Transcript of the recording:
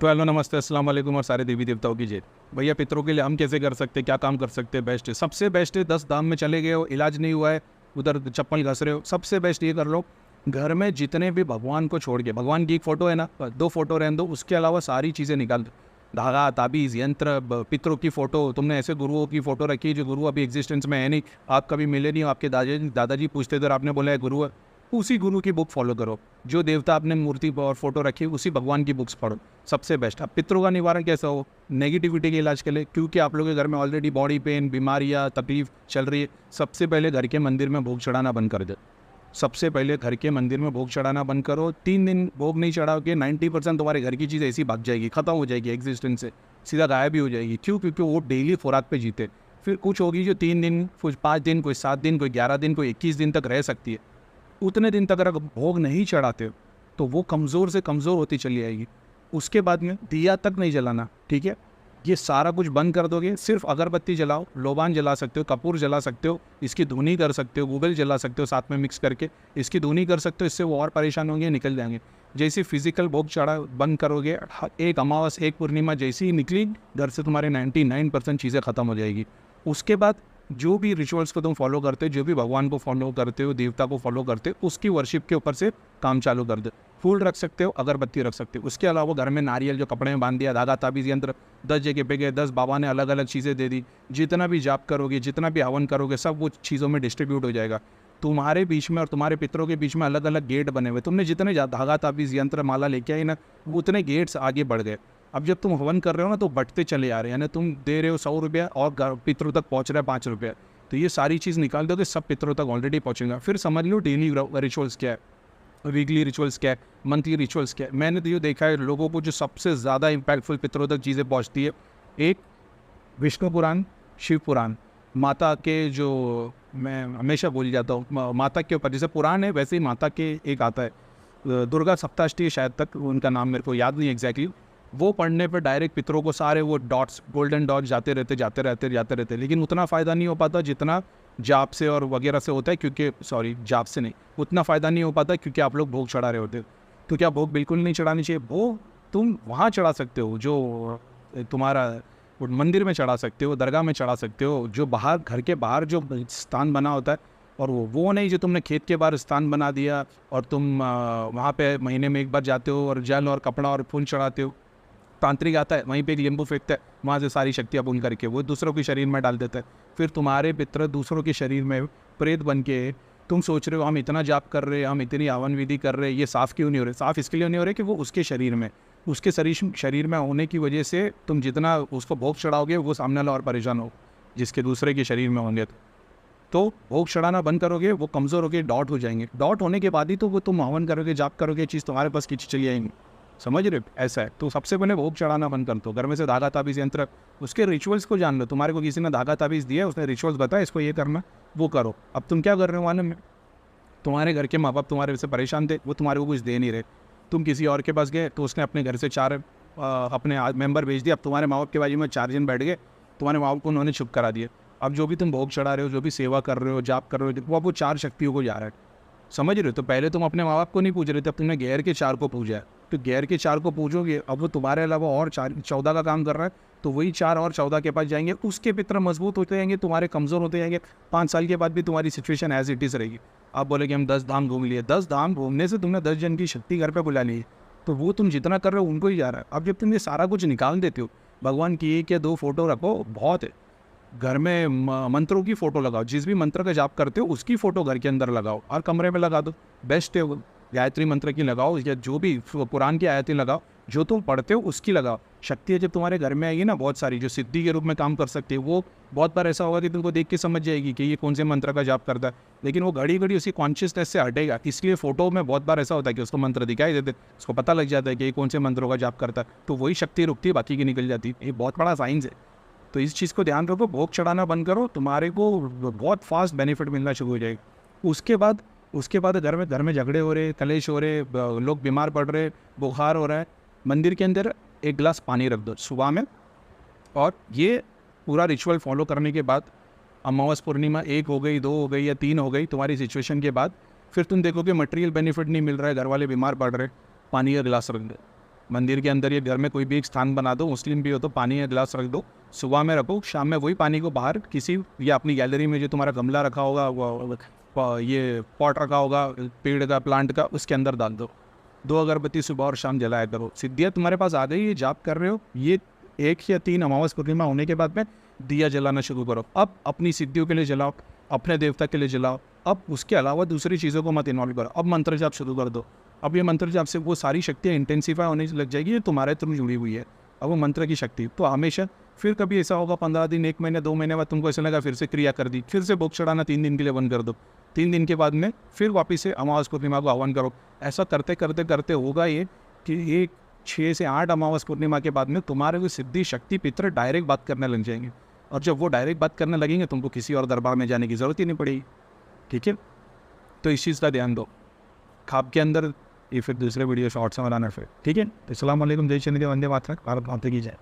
तो हेलो, नमस्ते, अस्सलाम वालेकुम और सारे देवी देवताओं की जय। भैया, पितरों के लिए हम कैसे कर सकते हैं, क्या काम कर सकते हैं? बेस्ट है, सबसे बेस्ट है। 10 धाम में चले गए हो, इलाज नहीं हुआ है, उधर चप्पल घस रहे हो, सबसे बेस्ट ये कर लो। घर में जितने भी भगवान को छोड़ के, भगवान की एक फ़ोटो है ना, 2 फोटो रहने दो, उसके अलावा सारी चीज़ें निकाल दो। धागा, ताबीज़, यंत्र, पितरों की फ़ोटो, तुमने ऐसे गुरुओं की फ़ोटो रखी है जो गुरु अभी एग्जिस्टेंस में है नहीं, आप कभी मिले नहीं हो, आपके दादाजी पूछते थे और आपने बोला है गुरु है, उसी गुरु की बुक फॉलो करो। जो देवता आपने मूर्ति और फोटो रखी उसी भगवान की बुक्स पढ़ो, सबसे बेस्ट। अब पितरों का निवारण कैसा हो? नेगेटिविटी के इलाज के लिए, क्योंकि आप लोगों के घर में ऑलरेडी बॉडी पेन, बीमारियां, तकलीफ चल रही है, सबसे पहले घर के मंदिर में भोग चढ़ाना बंद कर दो। सबसे पहले घर के मंदिर में भोग चढ़ाना बंद करो। 3 दिन भोग नहीं चढ़ाओगे, 90% तुम्हारे घर की चीज़ ऐसी भाग जाएगी, खत्म हो जाएगी एग्जिस्टेंस से, सीधा गायब भी हो जाएगी। क्यों? क्योंकि वो डेली खुराक पे जीते। फिर कुछ होगी जो 3 दिन, कुछ 5 दिन, कोई 7 दिन, कोई 11 दिन, कोई 21 दिन तक रह सकती है। उतने दिन तक अगर भोग नहीं चढ़ाते हो तो वो कमज़ोर से कमज़ोर होती चली आएगी। उसके बाद में दिया तक नहीं जलाना, ठीक है? ये सारा कुछ बंद कर दोगे, सिर्फ अगरबत्ती जलाओ, लोबान जला सकते हो, कपूर जला सकते हो, इसकी धुनी कर सकते हो, गूगल जला सकते हो साथ में मिक्स करके, इसकी धुनी कर सकते हो। इससे वो और परेशान होंगे, निकल जाएंगे। जैसे फिजिकल भोग चढ़ा बंद करोगे, एक अमावस, एक पूर्णिमा जैसी ही निकली, घर से तुम्हारे 99% चीज़ें ख़त्म हो जाएगी। उसके बाद जो भी रिचुअल्स को तुम फॉलो करते हो, जो भी भगवान को फॉलो करते हो, देवता को फॉलो करते हो, उसकी वर्शिप के ऊपर से काम चालू कर दो। फूल रख सकते हो, अगरबत्ती रख सकते हो। उसके अलावा घर में नारियल जो कपड़े में बांध दिया, धागा, ताबीज़, यंत्र 10 जगह पे गए, 10 बाबा ने अलग अलग चीज़ें दे दी। जितना भी जाप करोगे, जितना भी हवन करोगे, सब वो चीज़ों में डिस्ट्रीब्यूट हो जाएगा। तुम्हारे बीच में और तुम्हारे पितरों के बीच में अलग अलग गेट बने हुए। तुमने जितने धागा, ताबीज़, यंत्र, माला लेके आई ना, उतने गेट्स आगे बढ़ गए। अब जब तुम हवन कर रहे हो ना, तो बढ़ते चले आ रहे हैं। यानी तुम दे रहे हो 100 रुपया और पितरों तक पहुँच रहा है 5 रुपया। तो ये सारी चीज़ निकाल दोगे, सब पितरों तक ऑलरेडी पहुँचेगा। फिर समझ लो डेली रिचुअल्स क्या है, वीकली रिचुअल्स क्या है, मंथली रिचुअल्स क्या है। मैंने तो ये देखा है लोगों को जो सबसे ज़्यादा इम्पैक्टफुल पितरों तक चीज़ें पहुँचती है, एक विष्णु पुराण, शिव पुराण, माता के जो, मैं हमेशा भूल जाता हूँ, माता के ऊपर जैसे पुराण है वैसे ही माता के एक आता है, दुर्गा सप्ताष्टकी शायद, तक उनका नाम मेरे को याद नहीं एग्जैक्टली। वो पढ़ने पर डायरेक्ट पितरों को सारे वो डॉट्स, गोल्डन डॉट जाते रहते, लेकिन उतना फ़ायदा नहीं हो पाता जितना जाप से और वगैरह से होता है, क्योंकि सॉरी, जाप से नहीं, उतना फ़ायदा नहीं हो पाता क्योंकि आप लोग भोग चढ़ा रहे होते हो। तो क्या भोग बिल्कुल नहीं चढ़ानी चाहिए? भोग तुम वहाँ चढ़ा सकते हो जो तुम्हारा वो मंदिर में चढ़ा सकते हो, दरगाह में चढ़ा सकते हो, जो बाहर, घर के बाहर जो स्थान बना होता है। और वो नहीं जो तुमने खेत के बाहर स्थान बना दिया और तुम वहाँ पे महीने में एक बार जाते हो और जल और कपड़ा और फूल चढ़ाते हो। तांत्रिक आता है, वहीं पे एक लींबू फेंकता है, वहाँ से सारी शक्तियाँ पुल करके वो दूसरों के शरीर में डाल देता है। फिर तुम्हारे पितर दूसरों के शरीर में प्रेत बन के तुम सोच रहे हो हम इतना जाप कर रहे हैं, हम इतनी हवन विधि कर रहे हैं, ये साफ़ क्यों नहीं हो रहे? साफ़ इसके लिए नहीं हो रहे कि वो उसके शरीर में, उसके शरीर में होने की वजह से तुम जितना उसको भोग चढ़ाओगे वो सामने वाला और परेशान हो, जिसके दूसरे के शरीर में होंगे। तो भोग चढ़ाना बंद करोगे, वो कमज़ोर होकर डॉट हो जाएंगे। डॉट होने के बाद ही तो वो तुम हवन करोगे, जाप करोगे, चीज़ तुम्हारे पास खींची चली आएंगी। समझ रहे हो? ऐसा है। तो सबसे पहले भोग चढ़ाना बंद कर दो। घर में से धागा, ताबीज़, यंत्र, उसके रिचुअल्स को जान लो। तुम्हारे को किसी ने धागा, ताबीज़ दिया, उसने रिचुअल्स बताया इसको ये करना, वो करो। अब तुम क्या कर रहे हो मालूम में? तुम्हारे घर के माँ बाप तुम्हारे से परेशान थे, वो तुम्हारे को कुछ दे नहीं रहे। तुम किसी और के पास गए तो उसने अपने घर से 4 अपने मेंबर भेज दिया। अब तुम्हारे माँ बाप के बाजू में 4 जन बैठ गए, तुम्हारे माँ बाप को उन्होंने चुप करा दिया। अब जो भी तुम भोग चढ़ा रहे हो, जो भी सेवा कर रहे हो, जाप कर रहे हो, वो अब वो 4 शक्तियों को जा रहा है। समझ रहे हो? तो पहले तुम अपने माँ बाप को नहीं पूछ रहे थे, अब तुमने गैर के 4 को पूजा है। तो गैर के 4 को पूछोगे, अब वो तुम्हारे अलावा और 14 का काम कर रहा है, तो वही 4 और 14 के पास जाएंगे। उसके पितर मजबूत होते जाएंगे, तुम्हारे कमज़ोर होते जाएंगे। 5 साल के बाद भी तुम्हारी सिचुएशन एज इट इज़ रहेगी। आप बोले कि हम 10 धाम घूम लिए। 10 धाम घूमने से तुमने 10 जन की शक्ति घर पर बुला ली है, तो वो तुम जितना कर रहे हो उनको ही जा रहा है। अब जब तुम ये सारा कुछ निकाल देते हो, भगवान की 1 या 2 फोटो रखो, बहुत है। घर में मंत्रों की फ़ोटो लगाओ, जिस भी मंत्र का जाप करते हो उसकी फ़ोटो घर के अंदर लगाओ और कमरे में लगा दो, बेस्ट है वो। गायत्री मंत्र की लगाओ या जो भी पुराण की आयतें लगाओ, जो तुम पढ़ते हो उसकी लगाओ। शक्ति है जब तुम्हारे घर में आएगी ना, बहुत सारी जो सिद्धि के रूप में काम कर सकती है, वो बहुत बार ऐसा होगा कि तुमको देख के समझ जाएगी कि ये कौन से मंत्र का जाप करता है, लेकिन वो घड़ी घड़ी उसी कॉन्शियसनेस से हटेगा। इसलिए फ़ोटो में बहुत बार ऐसा होता है कि उसको मंत्र दिखाई देते, उसको पता लग जाता है कि ये कौन से मंत्रों का जाप करता है, तो वही शक्ति रुकती है, बाकी की निकल जाती है। ये बहुत बड़ा साइंस है। तो इस चीज़ को ध्यान रखो, भोग चढ़ाना बंद करो, तुम्हारे को बहुत फास्ट बेनिफिट मिलना शुरू हो जाएगा। उसके बाद घर में झगड़े हो रहे, कलेश हो रहे, लोग बीमार पड़ रहे, बुखार हो रहा है, मंदिर के अंदर 1 गिलास पानी रख दो सुबह में। और ये पूरा रिचुअल फॉलो करने के बाद अमावस पूर्णिमा 1 हो गई, 2 हो गई या 3 हो गई तुम्हारी सिचुएशन के बाद, फिर तुम देखोगे मटेरियल बेनिफिट नहीं मिल रहा है, घर वाले बीमार पड़ रहे, पानी का गिलास रख दे। मंदिर के अंदर या घर में कोई भी एक स्थान बना दो, मुस्लिम भी हो तो पानी या गिलास रख दो, सुबह में रखो, शाम में वही पानी को बाहर किसी या अपनी गैलरी में जो तुम्हारा गमला रखा होगा, ये पॉट रखा होगा पेड़ का, प्लांट का, उसके अंदर डाल दो। 2 अगरबत्ती सुबह और शाम जलाया करो। सिद्धियाँ तुम्हारे पास आ गई, ये जाप कर रहे हो, ये 1 या 3 अमावस पूर्णिमा होने के बाद में दिया जलाना शुरू करो। अब अपनी सिद्धियों के लिए जलाओ, अपने देवता के लिए जलाओ। अब उसके अलावा दूसरी चीज़ों को मत इन्वॉल्व करो। अब मंत्र जाप शुरू कर दो। अब ये मंत्र जाप से वो सारी शक्तियाँ इंटेंसीफाई होने लग जाएगी, ये तुम्हारे थ्रू जुड़ी हुई है। अब वो मंत्र की शक्ति तो हमेशा, फिर कभी ऐसा होगा 15 दिन, 1 महीने, 2 महीने बाद तुमको ऐसा लगा फिर से क्रिया कर दी, फिर से भोग चढ़ाना 3 दिन के लिए बंद कर दो। 3 दिन के बाद में फिर वापस से अमावस पूर्णिमा को आह्वान करो। ऐसा करते करते करते होगा ये कि एक 6 से 8 अमावस पूर्णिमा के बाद में तुम्हारे को सिद्धि शक्ति पितर डायरेक्ट बात करने लग जाएंगे। और जब वो डायरेक्ट बात करने लगेंगे तुमको किसी और दरबार में जाने की ज़रूरत ही नहीं पड़ेगी। ठीक है, तो इस चीज़ का ध्यान दो। खाब के अंदर ये फिर दूसरे वीडियो शॉर्ट्स में बनाना फिर। ठीक है, तो अस्सलाम वालेकुम, जय श्री देव, वंदे मातरम, भारत माता की जय।